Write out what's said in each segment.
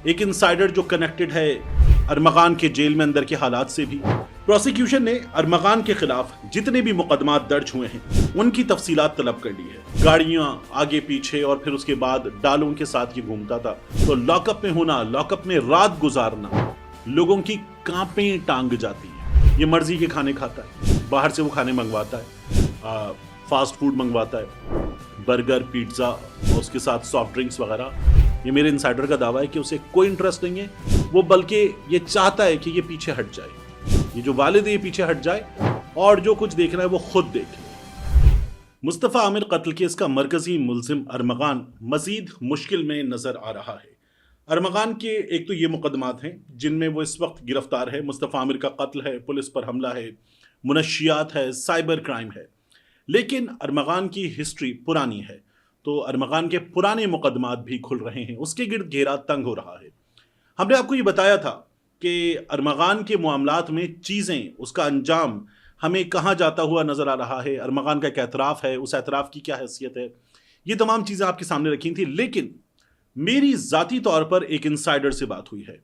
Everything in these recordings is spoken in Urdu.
ایک انسائڈر جو کنیکٹڈ ہے ارمغان کے جیل میں اندر کے حالات سے بھی۔ پروسیکیوشن نے ارمغان کے خلاف جتنے بھی مقدمات درج ہوئے ہیں ان کی تفصیلات طلب کر لی ہے۔ گاڑیاں آگے پیچھے اور پھر اس کے بعد ڈالوں کے ساتھ یہ گھومتا تھا، تو لاک اپ میں ہونا، لاک اپ میں رات گزارنا، لوگوں کی کانپیں ٹانگ جاتی ہیں۔ یہ مرضی کے کھانے کھاتا ہے، باہر سے وہ کھانے منگواتا ہے، فاسٹ فوڈ منگواتا ہے، برگر، پیٹزا اور اس کے ساتھ سافٹ ڈرنکس وغیرہ۔ یہ میرے انسائڈر کا دعویٰ ہے کہ اسے کوئی انٹرسٹ نہیں ہے، وہ بلکہ یہ چاہتا ہے کہ یہ پیچھے ہٹ جائے، یہ جو والد ہے یہ پیچھے ہٹ جائے اور جو کچھ دیکھنا ہے وہ خود دیکھے۔ مصطفیٰ عامر قتل کیس کا مرکزی ملزم ارمغان مزید مشکل میں نظر آ رہا ہے۔ ارمغان کے ایک تو یہ مقدمات ہیں جن میں وہ اس وقت گرفتار ہے، مصطفیٰ عامر کا قتل ہے، پولیس پر حملہ ہے، منشیات ہے، سائبر کرائم ہے، لیکن ارمغان کی ہسٹری پرانی ہے، تو ارمغان کے پرانے مقدمات بھی کھل رہے ہیں، اس کے گرد گھیرا تنگ ہو رہا ہے۔ ہم نے آپ کو یہ بتایا تھا کہ ارمغان کے معاملات میں چیزیں، اس کا انجام ہمیں کہاں جاتا ہوا نظر آ رہا ہے، ارمغان کا ایک اعتراف ہے، اس اعتراف کی کیا حیثیت ہے، یہ تمام چیزیں آپ کے سامنے رکھی تھیں۔ لیکن میری ذاتی طور پر ایک انسائڈر سے بات ہوئی ہے،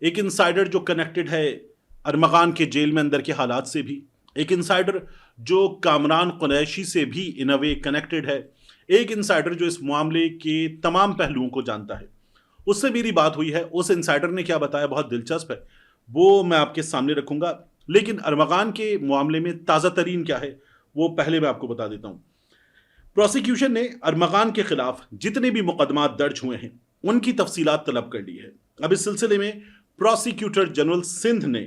ایک انسائڈر جو کنیکٹڈ ہے ارمغان کے جیل میں اندر کے حالات سے بھی، ایک انسائڈر جو کامران قریشی سے بھی ان اے وے کنیکٹڈ ہے، ایک انسائڈر جو اس معاملے کے تمام پہلوؤں کو جانتا ہے، اس سے میری بات ہوئی ہے۔ اس انسائڈر نے کیا بتایا بہت دلچسپ ہے، وہ میں آپ کے سامنے رکھوں گا، لیکن ارمغان کے معاملے میں تازہ ترین کیا ہے وہ پہلے میں آپ کو بتا دیتا ہوں۔ پروسیکیوشن نے ارمغان کے خلاف جتنے بھی مقدمات درج ہوئے ہیں ان کی تفصیلات طلب کر لی ہے۔ اب اس سلسلے میں پروسیکیوٹر جنرل سندھ نے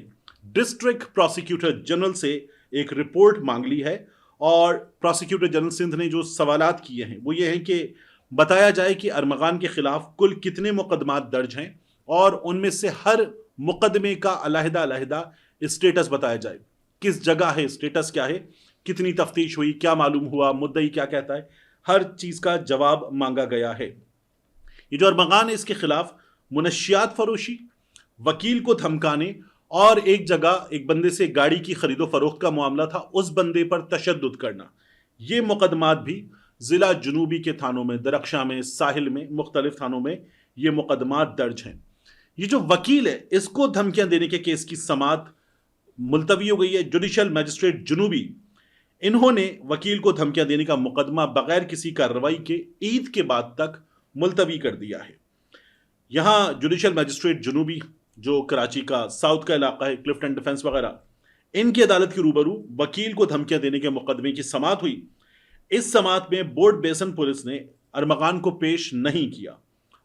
ڈسٹرکٹ پروسیکیوٹر جنرل سے ایک رپورٹ مانگ لی ہے، اور پروسیکیوٹر جنرل سندھ نے جو سوالات کیے ہیں وہ یہ ہیں کہ بتایا جائے کہ ارمغان کے خلاف کل کتنے مقدمات درج ہیں اور ان میں سے ہر مقدمے کا علیحدہ علیحدہ اسٹیٹس بتایا جائے، کس جگہ ہے، اسٹیٹس کیا ہے، کتنی تفتیش ہوئی، کیا معلوم ہوا، مدعی کیا کہتا ہے، ہر چیز کا جواب مانگا گیا ہے۔ یہ جو ارمغان ہے اس کے خلاف منشیات فروشی، وکیل کو دھمکانے اور ایک جگہ ایک بندے سے گاڑی کی خرید و فروخت کا معاملہ تھا، اس بندے پر تشدد کرنا، یہ مقدمات بھی ضلع جنوبی کے تھانوں میں، درخشاں میں، ساحل میں، مختلف تھانوں میں یہ مقدمات درج ہیں۔ یہ جو وکیل ہے اس کو دھمکیاں دینے کے کیس کی سماعت ملتوی ہو گئی ہے۔ جوڈیشل میجسٹریٹ جنوبی، انہوں نے وکیل کو دھمکیاں دینے کا مقدمہ بغیر کسی کارروائی کے عید کے بعد تک ملتوی کر دیا ہے۔ یہاں جوڈیشل میجسٹریٹ جنوبی جو کراچی کا ساؤتھ کا علاقہ ہے، کلفٹن ڈیفنس وغیرہ، ان کی عدالت کے روبرو وکیل کو دھمکیاں دینے کے مقدمے کی سماعت ہوئی۔ اس سماعت میں بورڈ بیسن پولیس نے ارمغان کو پیش نہیں کیا،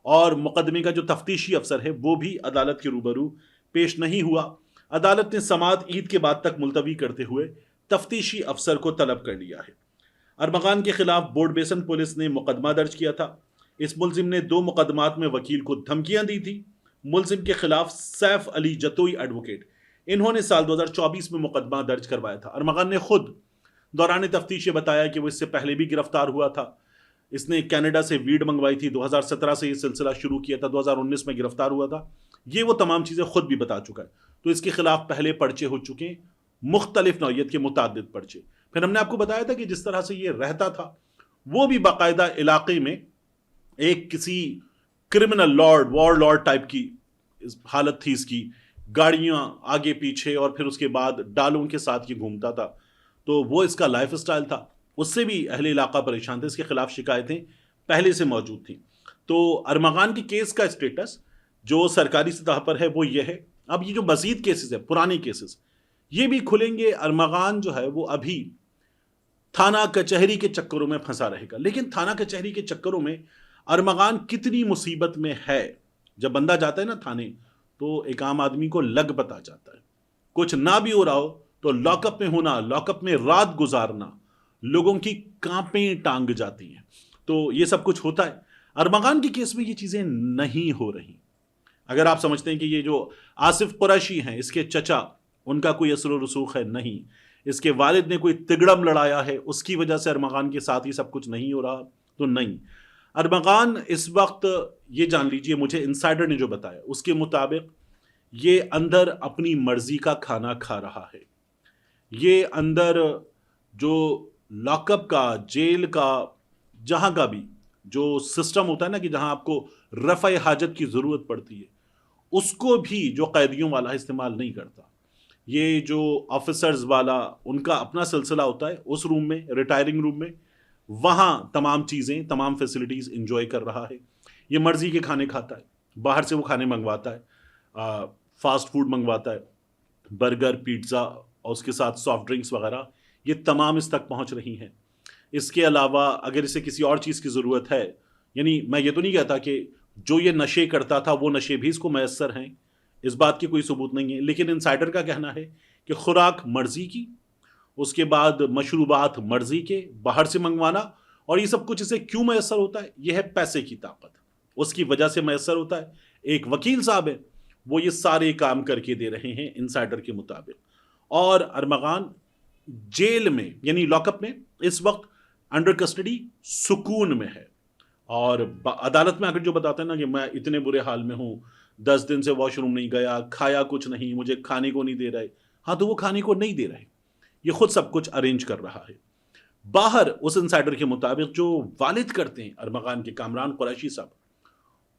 اور مقدمے کا جو تفتیشی افسر ہے وہ بھی عدالت کے روبرو پیش نہیں ہوا۔ عدالت نے سماعت عید کے بعد تک ملتوی کرتے ہوئے تفتیشی افسر کو طلب کر لیا ہے۔ ارمغان کے خلاف بورڈ بیسن پولیس نے مقدمہ درج کیا تھا۔ اس ملزم نے 2 مقدمات میں وکیل کو دھمکیاں دی تھی۔ ملزم کے خلاف سیف علی جتوئی ایڈوکیٹ، انہوں نے سال 2024 میں مقدمہ درج کروایا تھا۔ ارمغان نے خود دوران تفتیش یہ بتایا کہ وہ اس سے پہلے بھی گرفتار ہوا تھا، اس نے کینیڈا سے ویڈ منگوائی تھی، 2017 سے یہ سلسلہ شروع کیا تھا، 2019 میں گرفتار ہوا تھا، یہ وہ تمام چیزیں خود بھی بتا چکا ہے۔ تو اس کے خلاف پہلے پرچے ہو چکے ہیں، مختلف نوعیت کے متعدد پرچے۔ پھر ہم نے آپ کو بتایا تھا کہ جس طرح سے یہ رہتا تھا وہ بھی باقاعدہ علاقے میں ایک کسی کرمنل لارڈ، وار لارڈ ٹائپ کی حالت تھی اس کی، گاڑیاں آگے پیچھے اور پھر اس کے بعد ڈالوں کے ساتھ یہ گھومتا تھا، تو وہ اس کا لائف اسٹائل تھا، اس سے بھی اہل علاقہ پریشان تھے، اس کے خلاف شکایتیں پہلے سے موجود تھیں۔ تو ارمغان کے کیس کا اسٹیٹس جو سرکاری سطح پر ہے وہ یہ ہے۔ اب یہ جو مزید کیسز ہیں، پرانے کیسز، یہ بھی کھلیں گے۔ ارمغان جو ہے وہ ابھی تھانہ کچہری کے چکروں میں پھنسا رہے گا، لیکن تھانہ کچہری کے چکروں میں ارمغان کتنی مصیبت میں ہے، جب بندہ جاتا ہے نا تھانے تو ایک عام آدمی کو لگ بتا جاتا ہے، کچھ نہ بھی ہو رہا ہو تو لاک اپ میں ہونا، لاک اپ میں رات گزارنا، لوگوں کی کانپیں ٹانگ جاتی ہیں، تو یہ سب کچھ ہوتا ہے۔ ارمغان کے کیس میں یہ چیزیں نہیں ہو رہی۔ اگر آپ سمجھتے ہیں کہ یہ جو آصف قریشی ہیں، اس کے چچا، ان کا کوئی اثر و رسوخ ہے، نہیں، اس کے والد نے کوئی تگڑم لڑایا ہے، اس کی وجہ سے ارمغان کے ساتھ یہ سب کچھ نہیں ہو رہا، تو نہیں۔ ارمغان اس وقت یہ جان لیجئے، مجھے انسائڈر نے جو بتایا اس کے مطابق یہ اندر اپنی مرضی کا کھانا کھا رہا ہے۔ یہ اندر جو لاک اپ کا، جیل کا، جہاں کا بھی جو سسٹم ہوتا ہے نا، کہ جہاں آپ کو رفع حاجت کی ضرورت پڑتی ہے، اس کو بھی جو قیدیوں والا استعمال نہیں کرتا. یہ جو آفیسرز والا ان کا اپنا سلسلہ ہوتا ہے اس روم میں, ریٹائرنگ روم میں, وہاں تمام چیزیں, تمام فیسلٹیز انجوائے کر رہا ہے. یہ مرضی کے کھانے کھاتا ہے, باہر سے وہ کھانے منگواتا ہے, فاسٹ فوڈ منگواتا ہے, برگر, پیٹزا اور اس کے ساتھ سافٹ ڈرنکس وغیرہ, یہ تمام اس تک پہنچ رہی ہیں. اس کے علاوہ اگر اسے کسی اور چیز کی ضرورت ہے, یعنی میں یہ تو نہیں کہتا کہ جو یہ نشے کرتا تھا وہ نشے بھی اس کو میسر ہیں, اس بات کی کوئی ثبوت نہیں ہے, لیکن انسائڈر کا کہنا ہے کہ خوراک مرضی کی, اس کے بعد مشروبات مرضی کے, باہر سے منگوانا, اور یہ سب کچھ اسے کیوں میسر ہوتا ہے؟ یہ ہے پیسے کی طاقت, اس کی وجہ سے میسر ہوتا ہے. ایک وکیل صاحب ہے, وہ یہ سارے کام کر کے دے رہے ہیں انسائڈر کے مطابق. اور ارمغان جیل میں یعنی لاک اپ میں اس وقت انڈر کسٹڈی سکون میں ہے, اور عدالت میں آ کر جو بتاتا ہے نا کہ میں اتنے برے حال میں ہوں, 10 دن سے واش روم نہیں گیا, کھایا کچھ نہیں, مجھے کھانے کو نہیں دے رہے. ہاں تو وہ کھانے کو نہیں دے رہے, یہ خود سب کچھ ارینج کر رہا ہے. باہر اس انسائڈر کے مطابق جو والد کرتے ہیں ارمغان کے, کامران قریشی صاحب,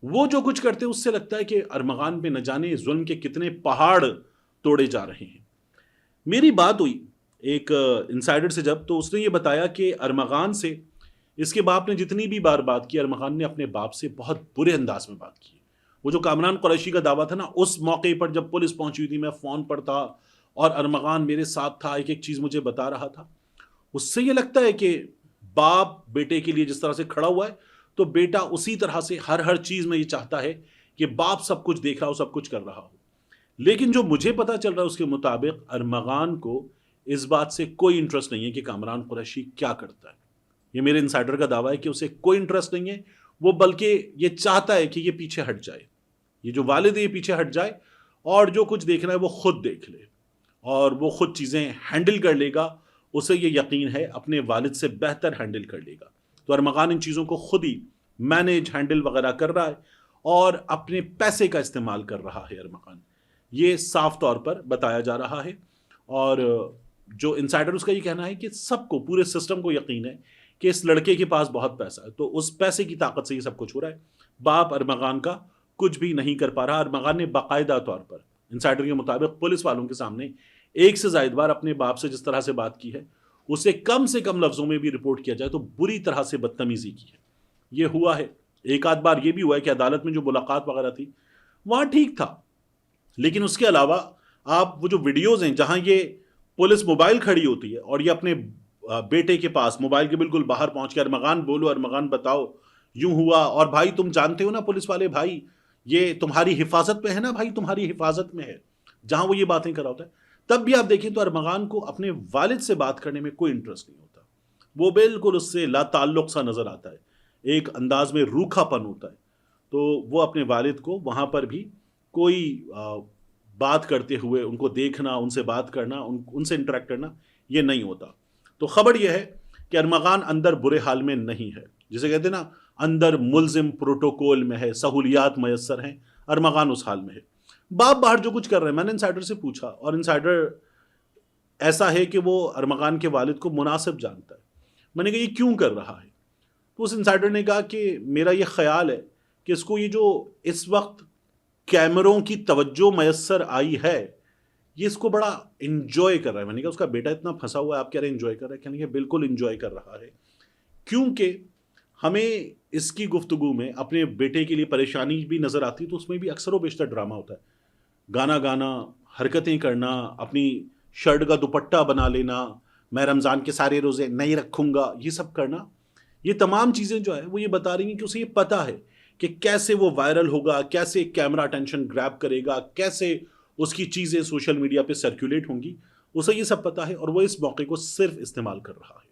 وہ جو کچھ کرتے ہیں اس سے لگتا ہے کہ ارمغان پہ نہ جانے ظلم کے کتنے پہاڑ توڑے جا رہے ہیں. میری بات ہوئی ایک انسائڈر سے جب, تو اس نے یہ بتایا کہ ارمغان سے اس کے باپ نے جتنی بھی بار بات کی, ارمغان نے اپنے باپ سے بہت برے انداز میں بات کی. وہ جو کامران قریشی کا دعویٰ تھا نا, اس موقع پر جب پولیس پہنچی ہوئی تھی, میں فون پر تھا اور ارمغان میرے ساتھ تھا, ایک ایک چیز مجھے بتا رہا تھا. اس سے یہ لگتا ہے کہ باپ بیٹے کے لیے جس طرح سے کھڑا ہوا ہے, تو بیٹا اسی طرح سے ہر چیز میں یہ چاہتا ہے کہ باپ سب کچھ دیکھ رہا ہو, سب کچھ کر رہا ہو. لیکن جو مجھے پتا چل رہا ہے اس کے مطابق ارمغان کو اس بات سے کوئی انٹرسٹ نہیں ہے کہ کامران قریشی کیا کرتا ہے. یہ میرے انسائڈر کا دعویٰ ہے کہ اسے کوئی انٹرسٹ نہیں ہے, وہ بلکہ یہ چاہتا ہے کہ یہ پیچھے ہٹ جائے, یہ جو والد ہے یہ پیچھے ہٹ جائے, اور جو کچھ دیکھنا ہے وہ خود دیکھ لے, اور وہ خود چیزیں ہینڈل کر لے گا. اسے یہ یقین ہے اپنے والد سے بہتر ہینڈل کر لے گا. تو ارمغان ان چیزوں کو خود ہی مینیج, ہینڈل وغیرہ کر رہا ہے, اور اپنے پیسے کا استعمال کر رہا ہے ارمغان. یہ صاف طور پر بتایا جا رہا ہے. اور جو انسائڈر اس کا یہ کہنا ہے کہ سب کو, پورے سسٹم کو یقین ہے کہ اس لڑکے کے پاس بہت پیسہ ہے, تو اس پیسے کی طاقت سے یہ سب کچھ ہو رہا ہے. باپ ارمغان کا کچھ بھی نہیں کر پا رہا. ارمغان نے باقاعدہ طور پر انسائڈر کے مطابق پولیس والوں کے سامنے ایک سے زائد بار اپنے باپ سے جس طرح سے بات کی ہے, اسے کم سے کم لفظوں میں بھی رپورٹ کیا جائے تو بری طرح سے بدتمیزی کی ہے. یہ ہوا ہے. ایک آدھ بار یہ بھی ہوا ہے کہ عدالت میں جو ملاقات وغیرہ تھی وہاں ٹھیک تھا, لیکن اس کے علاوہ آپ وہ جو ویڈیوز ہیں جہاں یہ پولیس موبائل کھڑی ہوتی ہے اور یہ اپنے بیٹے کے پاس موبائل کے بالکل باہر پہنچ کے ارمغان بولو, ارمغان بتاؤ, یوں ہوا, اور بھائی تم جانتے ہو نا پولیس والے بھائی, یہ تمہاری حفاظت پہ ہے نا بھائی, تمہاری حفاظت میں ہے, جہاں وہ یہ باتیں کر رہا ہوتا ہے, تب بھی آپ دیکھیں تو ارمغان کو اپنے والد سے بات کرنے میں کوئی انٹرسٹ نہیں ہوتا. وہ بالکل اس سے لا تعلق سا نظر آتا ہے, ایک انداز میں روکھا پن ہوتا ہے. تو وہ اپنے والد کو وہاں پر بھی کوئی بات کرتے ہوئے ان کو دیکھنا, ان سے بات کرنا, ان سے انٹریکٹ کرنا, یہ نہیں ہوتا. تو خبر یہ ہے کہ ارمغان اندر برے حال میں نہیں ہے, جسے کہتے ہیں نا اندر ملزم پروٹوکول میں ہے, سہولیات میسر ہیں, ارمغان اس حال میں ہے. باپ باہر جو کچھ کر رہے ہیں, میں نے انسائڈر سے پوچھا, اور انسائڈر ایسا ہے کہ وہ ارمغان کے والد کو مناسب جانتا ہے. میں نے کہا یہ کیوں کر رہا ہے؟ تو اس انسائڈر نے کہا کہ میرا یہ خیال ہے کہ اس کو یہ جو اس وقت کیمروں کی توجہ میسر آئی ہے, یہ اس کو بڑا انجوائے کر رہا ہے. میں نے کہا اس کا بیٹا اتنا پھنسا ہوا ہے, آپ کہہ رہے ہیں انجوائے کر رہا ہے؟ کہنے کہ بالکل انجوائے کر رہا ہے, کیونکہ ہمیں اس کی گفتگو میں اپنے بیٹے کے لیے پریشانی بھی نظر آتی, تو اس میں بھی اکثر و بیشتر ڈرامہ ہوتا ہے. گانا گانا, حرکتیں کرنا, اپنی شرٹ کا دوپٹہ بنا لینا, میں رمضان کے سارے روزے نہیں رکھوں گا, یہ سب کرنا, یہ تمام چیزیں جو ہے وہ یہ بتا رہی ہیں کہ اسے یہ پتا ہے کہ کیسے وہ وائرل ہوگا, کیسے کیمرہ اٹینشن گریب کرے گا, کیسے اس کی چیزیں سوشل میڈیا پہ سرکولیٹ ہوں گی. اسے یہ سب پتا ہے, اور وہ اس موقع کو صرف استعمال کر رہا ہے.